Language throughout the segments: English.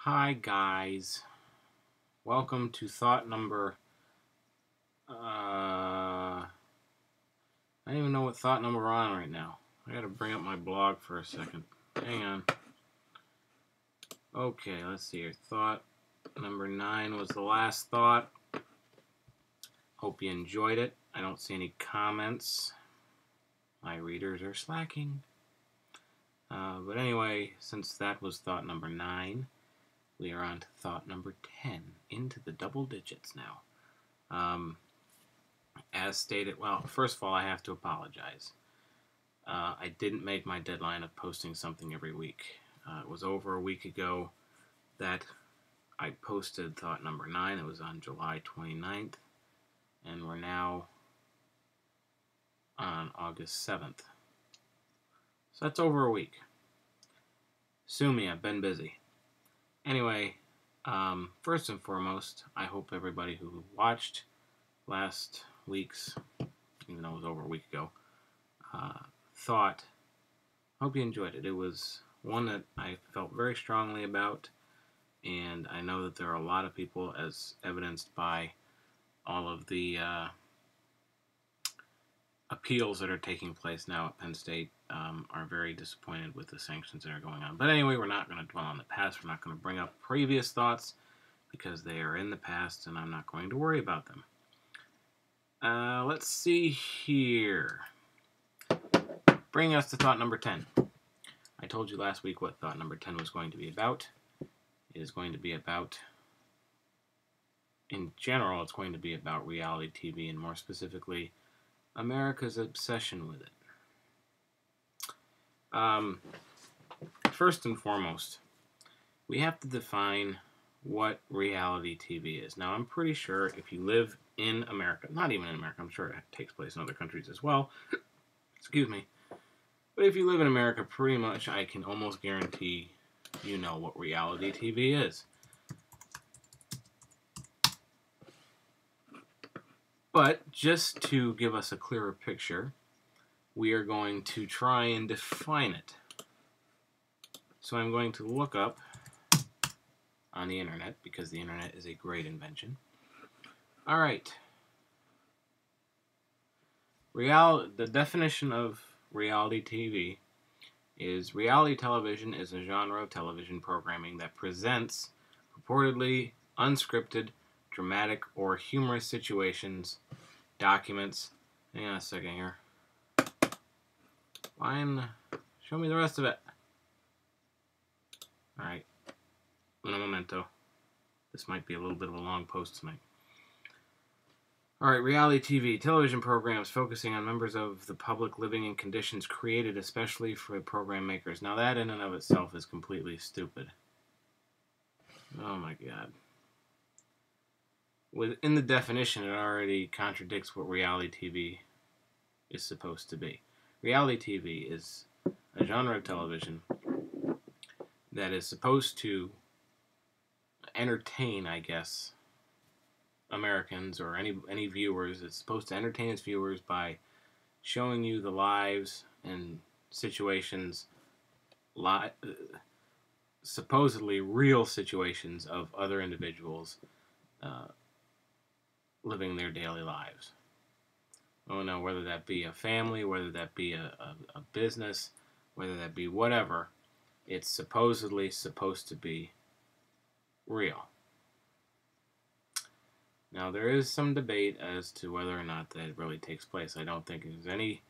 Hi guys, welcome to thought number, I don't even know what thought number we're on right now. I gotta bring up my blog for a second. Hang on. Okay, let's see here. Thought number 9 was the last thought. Hope you enjoyed it. I don't see any comments. My readers are slacking. But anyway, since that was thought number 9, we are on to thought number 10, into the double digits now. As stated, well, first of all, I have to apologize. I didn't make my deadline of posting something every week. It was over a week ago that I posted thought number 9. It was on July 29th, and we're now on August 7th. So that's over a week. Sue me, I've been busy. Anyway, first and foremost, I hope everybody who watched last week's, even though it was over a week ago, thought, hope you enjoyed it. It was one that I felt very strongly about, and I know that there are a lot of people, as evidenced by all of the appeals that are taking place now at Penn State, are very disappointed with the sanctions that are going on. But anyway, we're not going to dwell on the past. We're not going to bring up previous thoughts because they are in the past, and I'm not going to worry about them. Let's see here. Bringing us to thought number 10. I told you last week what thought number 10 was going to be about. It is going to be about, in general, it's going to be about reality TV, and more specifically, America's obsession with it. First and foremost, we have to define what reality TV is. Now, I'm pretty sure if you live in America, not even in America, I'm sure it takes place in other countries as well, excuse me, but if you live in America, pretty much I can almost guarantee you know what reality TV is. But just to give us a clearer picture, we are going to try and define it. So I'm going to look up on the internet, because the internet is a great invention. All right. The definition of reality TV is reality television is a genre of television programming that presents purportedly unscripted, dramatic, or humorous situations, documents. Hang on a second here. Show me the rest of it. Alright. Un momento. This might be a little bit of a long post tonight. Alright, reality TV. Television programs focusing on members of the public living in conditions created especially for program makers. Now that in and of itself is completely stupid. Oh my god. Within the definition, it already contradicts what reality TV is supposed to be. Reality TV is a genre of television that is supposed to entertain, I guess, Americans or any viewers. It's supposed to entertain its viewers by showing you the lives and situations, supposedly real situations of other individuals living their daily lives. Oh no, whether that be a family, whether that be a business, whether that be whatever, it's supposedly supposed to be real. Now, there is some debate as to whether or not that really takes place. I don't think there's any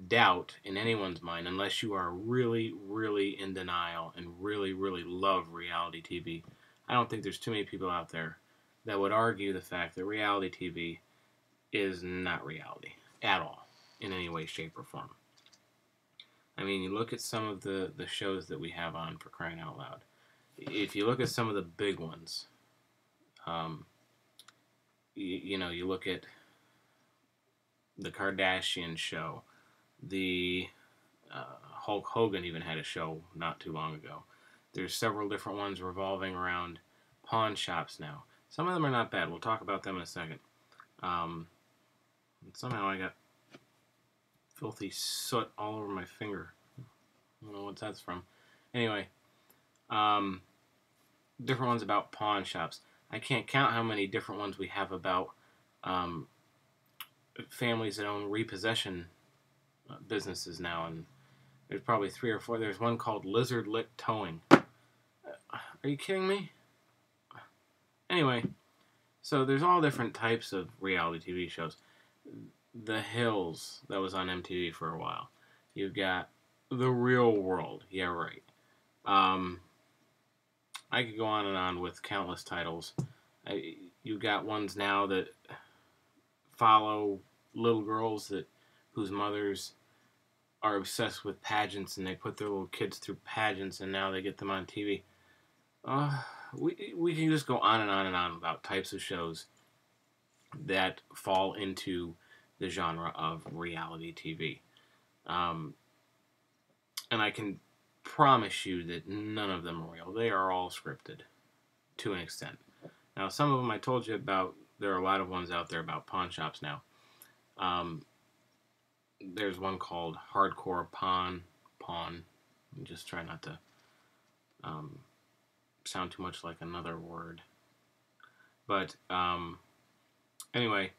doubt in anyone's mind, unless you are really, really in denial and really, really love reality TV. I don't think there's too many people out there that would argue the fact that reality TV is not reality at all, in any way, shape, or form. I mean, you look at some of the shows that we have on, for crying out loud. If you look at some of the big ones, you look at the Kardashian show, the Hulk Hogan even had a show not too long ago. There's several different ones revolving around pawn shops now. Some of them are not bad. We'll talk about them in a second. Somehow I got filthy soot all over my finger. I don't know what that's from. Anyway, different ones about pawn shops. I can't count how many different ones we have about um, families that own repossession businesses now, and there's probably 3 or 4. There's one called Lizard Lick Towing. Are you kidding me? Anyway, so there's all different types of reality TV shows. The Hills, that was on MTV for a while. You've got The Real World. Yeah, right. Um, I could go on and on with countless titles. You've got ones now that follow little girls whose mothers are obsessed with pageants, and they put their little kids through pageants, and now they get them on TV. We can just go on and on and on about types of shows that fall into the genre of reality TV. And I can promise you that none of them are real. They are all scripted to an extent. Now, some of them I told you about. There are a lot of ones out there about pawn shops now. There's one called Hardcore Pawn. I'm just trying not to sound too much like another word. But anyway,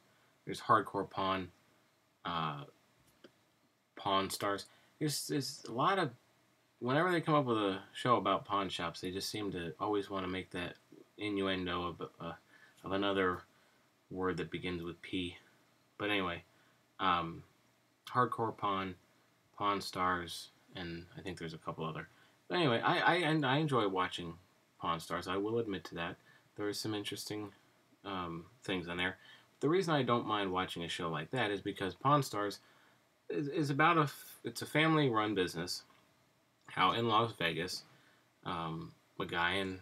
there's Hardcore Pawn, Pawn Stars. There's a lot of, whenever they come up with a show about pawn shops, they just seem to always want to make that innuendo of another word that begins with P. But anyway, Hardcore Pawn, Pawn Stars, and I think there's a couple other. But anyway, I enjoy watching Pawn Stars. I will admit to that. There are some interesting things on there. The reason I don't mind watching a show like that is because Pawn Stars is about it's a family-run business out in Las Vegas. A guy and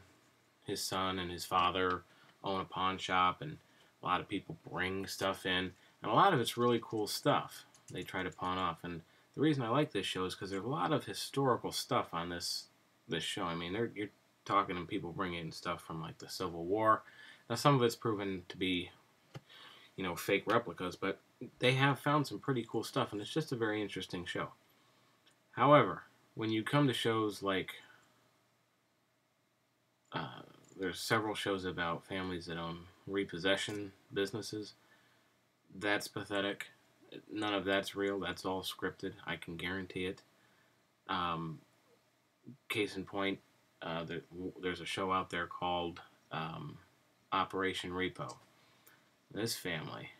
his son and his father own a pawn shop, and a lot of people bring stuff in, and a lot of it's really cool stuff they try to pawn off. And the reason I like this show is because there's a lot of historical stuff on this show. I mean, you're talking to people bringing in stuff from like the Civil War. Now, some of it's proven to be, fake replicas, but they have found some pretty cool stuff, and it's just a very interesting show. However, when you come to shows like, there's several shows about families that own repossession businesses. That's pathetic. None of that's real. That's all scripted. I can guarantee it. Case in point, there's a show out there called Operation Repo. This family,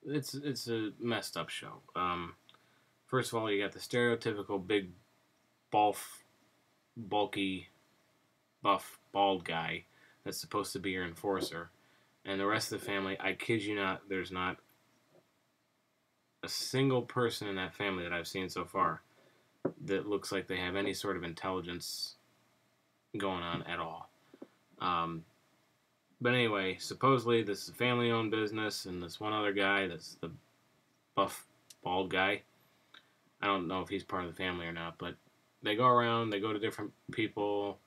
it's a messed up show. First of all, you got the stereotypical big, bulky, buff, bald guy that's supposed to be your enforcer. And the rest of the family, I kid you not, there's not a single person in that family that I've seen so far that looks like they have any sort of intelligence going on at all. But anyway, supposedly this is a family-owned business, and this one other guy, that's the buff, bald guy, I don't know if he's part of the family or not, but they go around, they go to different people,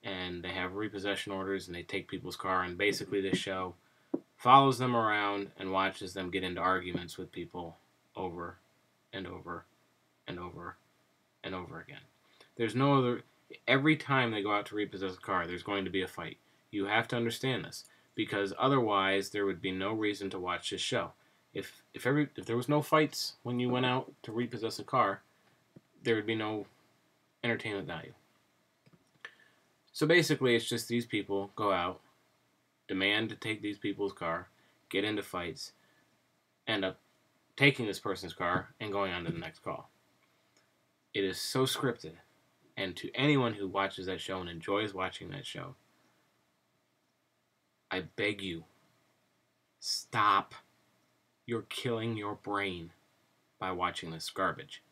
and they have repossession orders, and they take people's car, and basically this show follows them around and watches them get into arguments with people over and over and over and over again. There's no other... Every time they go out to repossess a car, there's going to be a fight. You have to understand this, because otherwise there would be no reason to watch this show. If there was no fights when you went out to repossess a car, there would be no entertainment value. So basically, it's just these people go out, demand to take these people's car, get into fights, end up taking this person's car and going on to the next call. It is so scripted, and to anyone who watches that show and enjoys watching that show, I beg you, stop. You're killing your brain by watching this garbage.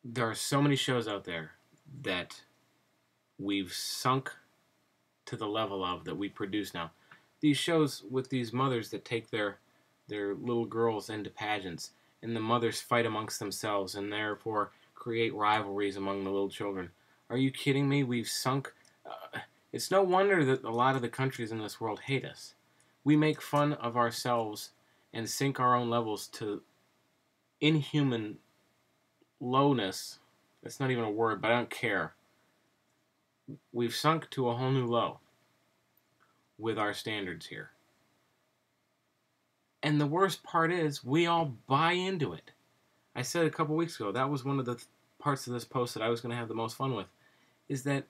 There are so many shows out there that we've sunk to the level of that we produce now. These shows with these mothers that take their little girls into pageants, and the mothers fight amongst themselves and therefore create rivalries among the little children. Are you kidding me? We've sunk... it's no wonder that a lot of the countries in this world hate us. We make fun of ourselves and sink our own levels to inhuman lowness That's not even a word, but I don't care. We've sunk to a whole new low with our standards here. And the worst part is, we all buy into it. I said a couple weeks ago, that was one of the parts of this post that I was going to have the most fun with, is that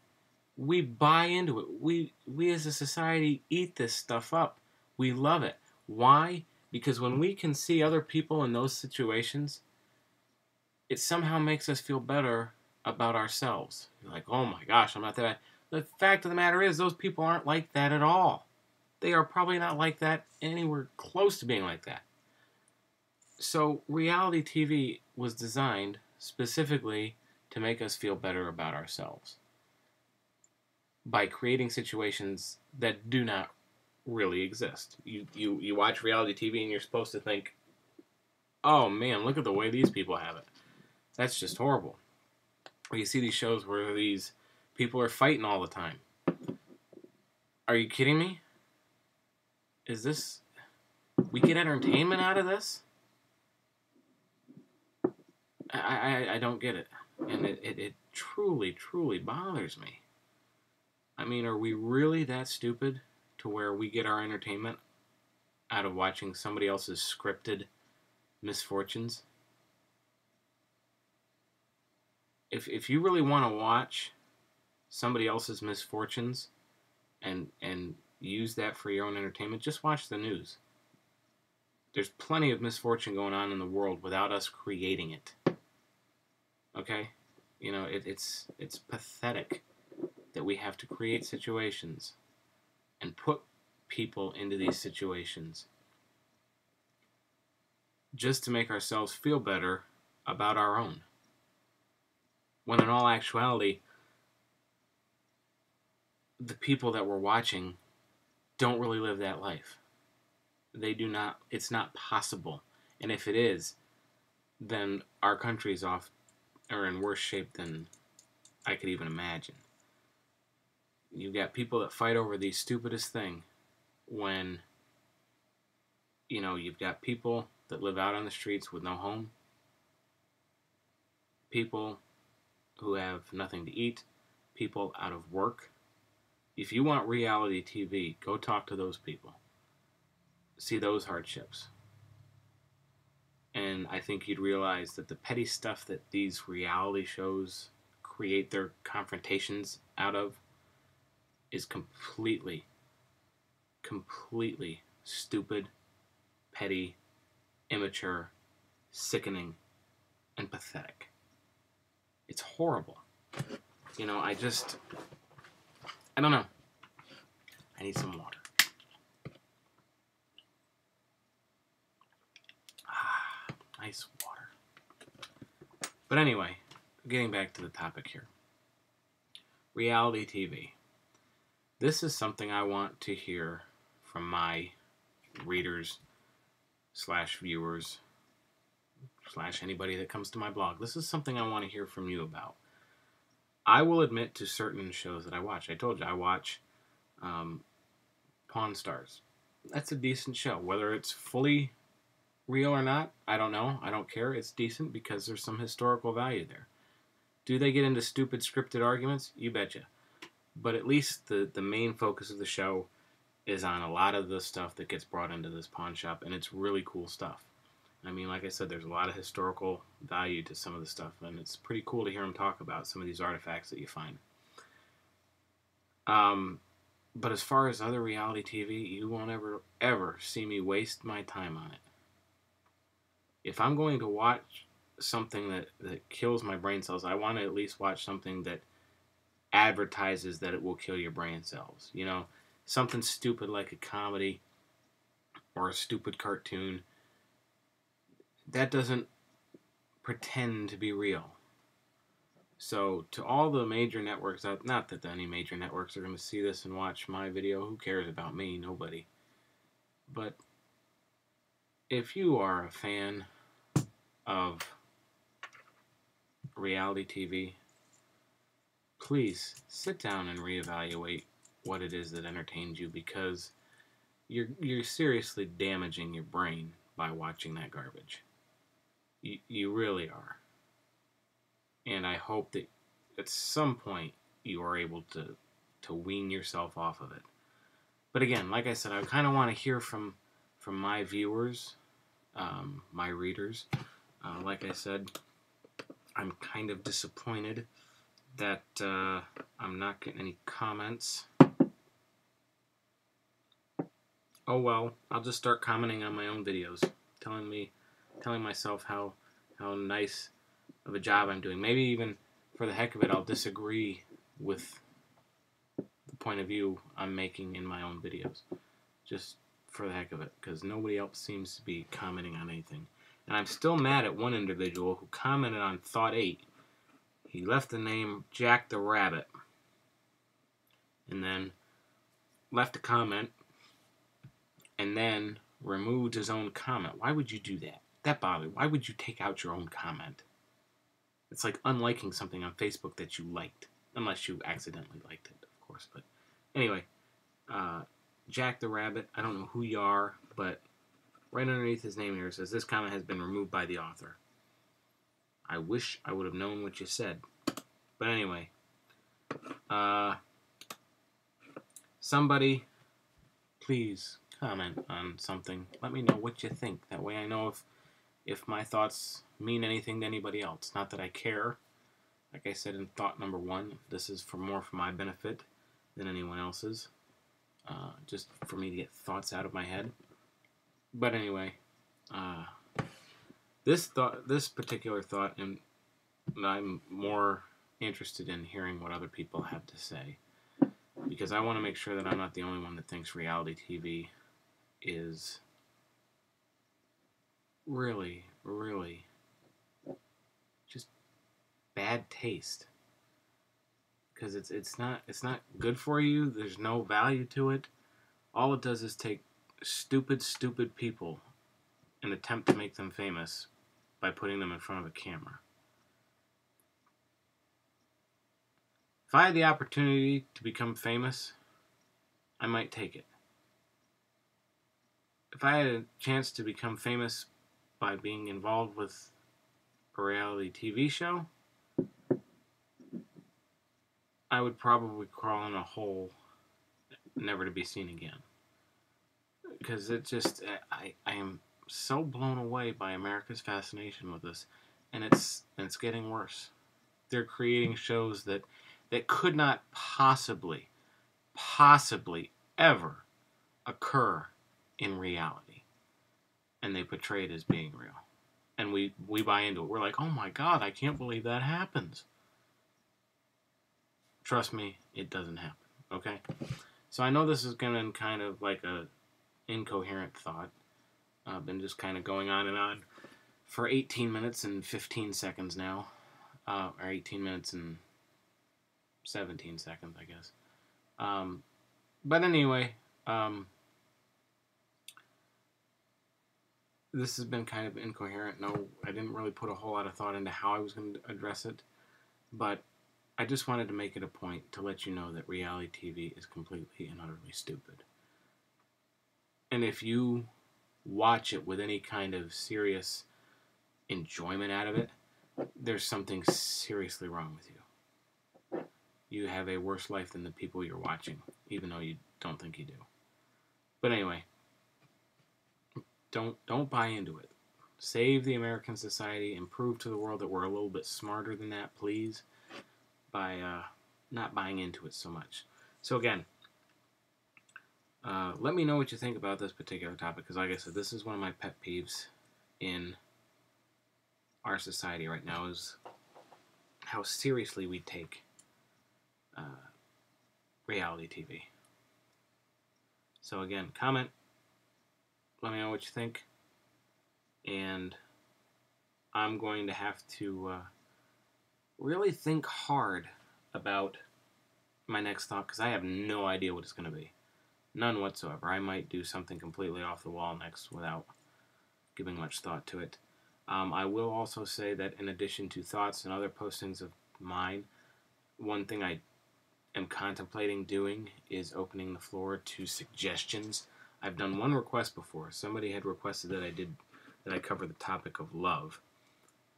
we buy into it. We as a society eat this stuff up. We love it. Why? Because when we can see other people in those situations, it somehow makes us feel better about ourselves. You're like, oh my gosh, I'm not that bad. The fact of the matter is, those people aren't like that at all. They are probably not like that anywhere close to being like that. So reality TV was designed specifically to make us feel better about ourselves by creating situations that do not really exist. You watch reality TV and you're supposed to think, oh man, look at the way these people have it. That's just horrible. Or you see these shows where these people are fighting all the time. Are you kidding me? Is this... we get entertainment out of this? I don't get it. And it truly, truly bothers me. I mean, are we really that stupid to where we get our entertainment out of watching somebody else's scripted misfortunes? If you really want to watch somebody else's misfortunes and use that for your own entertainment, just watch the news. There's plenty of misfortune going on in the world without us creating it. Okay? You know, it's pathetic that we have to create situations and put people into these situations just to make ourselves feel better about our own. When in all actuality, the people that we're watching don't really live that life. They do not. It's not possible. And if it is, then our country's off or in worse shape than I could even imagine. You've got people that fight over the stupidest thing when, you know, you've got people that live out on the streets with no home, people who have nothing to eat, people out of work. If you want reality TV, go talk to those people. See those hardships. And I think you'd realize that the petty stuff that these reality shows create their confrontations out of is completely stupid, petty, immature, sickening, and pathetic. It's horrible. You know, I don't know. I need some water. Nice water. But anyway, getting back to the topic here. Reality TV. This is something I want to hear from my readers / viewers / anybody that comes to my blog. This is something I want to hear from you about. I will admit to certain shows that I watch. I told you I watch Pawn Stars. That's a decent show. Whether it's fully real or not, I don't know. I don't care. It's decent because there's some historical value there. Do they get into stupid scripted arguments? You betcha. But at least the main focus of the show is on a lot of the stuff that gets brought into this pawn shop, and it's really cool stuff. I mean, like I said, there's a lot of historical value to some of the stuff, and it's pretty cool to hear them talk about some of these artifacts that you find. But as far as other reality TV, you won't ever see me waste my time on it. If I'm going to watch something that kills my brain cells, I want to at least watch something that advertises that it will kill your brain cells. You know, something stupid like a comedy or a stupid cartoon that doesn't pretend to be real. So to all the major networks, not that any major networks are going to see this and watch my video. Who cares about me? Nobody. But if you are a fan of reality TV, please sit down and reevaluate what it is that entertains you, because you're seriously damaging your brain by watching that garbage. You really are. and I hope that at some point you are able to wean yourself off of it. But again, like I said, I kind of want to hear from my viewers, my readers. Like I said, I'm kind of disappointed that I'm not getting any comments. Oh well, I'll just start commenting on my own videos, telling myself how nice of a job I'm doing. Maybe even for the heck of it, I'll disagree with the point of view I'm making in my own videos, just for the heck of it, because nobody else seems to be commenting on anything. And I'm still mad at one individual who commented on Thought 8. He left the name Jack the Rabbit, and then left a comment, and then removed his own comment. Why would you do that? That bothered me. Why would you take out your own comment? It's like unliking something on Facebook that you liked, unless you accidentally liked it, of course. But anyway, Jack the Rabbit, I don't know who you are, but right underneath his name here it says, this comment has been removed by the author. I wish I would have known what you said. But anyway, somebody, please comment on something. Let me know what you think. That way I know if my thoughts mean anything to anybody else. Not that I care. Like I said in thought number 1, this is more for my benefit than anyone else's. Just for me to get thoughts out of my head. But anyway, this particular thought, and I'm more interested in hearing what other people have to say, because I want to make sure that I'm not the only one that thinks reality TV is really, really just bad taste. Because it's not good for you. There's no value to it. All it does is take stupid people and attempt to make them famous by putting them in front of a camera. If I had the opportunity to become famous, I might take it. If I had a chance to become famous by being involved with a reality TV show, I would probably crawl in a hole never to be seen again. Because it just, I am so blown away by America's fascination with this, and it's getting worse. They're creating shows that could not possibly ever occur in reality, and they portray it as being real, and we buy into it. We're like, oh my God, I can't believe that happens. Trust me, it doesn't happen. Okay, so I know this is gonna kind of like a incoherent thought. I've been just kind of going on and on for 18 minutes and 15 seconds now, or 18 minutes and 17 seconds, I guess. But anyway, this has been kind of incoherent. No, I didn't really put a whole lot of thought into how I was going to address it, but I just wanted to make it a point to let you know that reality TV is completely and utterly stupid. And if you watch it with any kind of serious enjoyment out of it, there's something seriously wrong with you. You have a worse life than the people you're watching, even though you don't think you do. But anyway, don't buy into it. Save the American society and prove to the world that we're a little bit smarter than that, please, by not buying into it so much. So again, let me know what you think about this particular topic, because like I said, this is one of my pet peeves in our society right now, is how seriously we take reality TV. So again, comment, let me know what you think, and I'm going to have to really think hard about my next thought, because I have no idea what it's going to be. None whatsoever. I might do something completely off the wall next without giving much thought to it. I will also say that in addition to thoughts and other postings of mine, one thing I am contemplating doing is opening the floor to suggestions. I've done one request before. Somebody had requested that I cover the topic of love,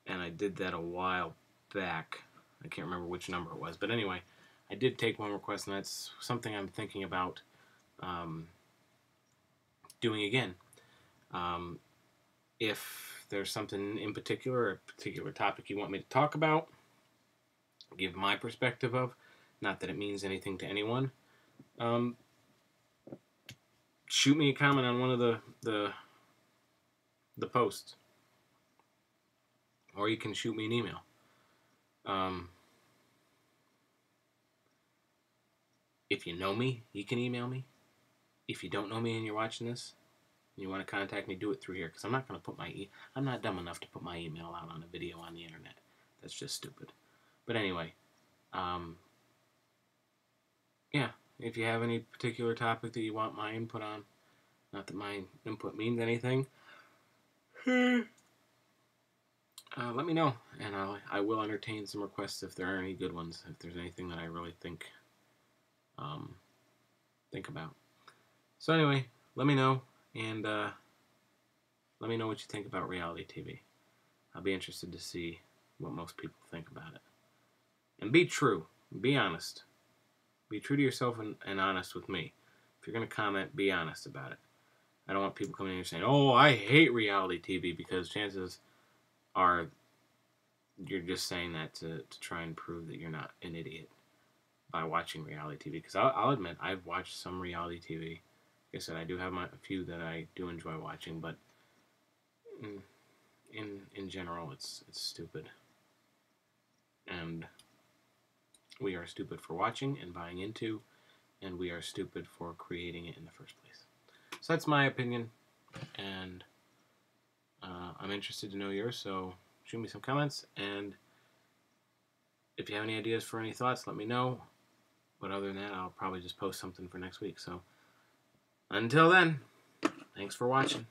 and I did that a while back. I can't remember which number it was, but anyway, I did take one request, and that's something I'm thinking about doing again. If there's something in particular, a particular topic you want me to talk about, give my perspective of, not that it means anything to anyone, shoot me a comment on one of the posts, or you can shoot me an email. If you know me, you can email me. If you don't know me and you're watching this, and you want to contact me, do it through here, because I'm not going to put I'm not dumb enough to put my email out on a video on the internet. That's just stupid. But anyway, yeah, if you have any particular topic that you want my input on, not that my input means anything, let me know, and I will entertain some requests if there are any good ones, if there's anything that I really think about. So anyway, let me know, and let me know what you think about reality TV. I'll be interested to see what most people think about it. And be true. Be honest. Be true to yourself and honest with me. If you're going to comment, be honest about it. I don't want people coming in here saying, oh, I hate reality TV, because chances are you're just saying that to try and prove that you're not an idiot by watching reality TV. Because I'll admit, I've watched some reality TV. Like I said, I do have a few that I do enjoy watching, but in general, it's stupid. And we are stupid for watching and buying into, and we are stupid for creating it in the first place. So that's my opinion, and I'm interested to know yours, so shoot me some comments, and if you have any ideas for any thoughts, let me know. But other than that, I'll probably just post something for next week. So until then, thanks for watching.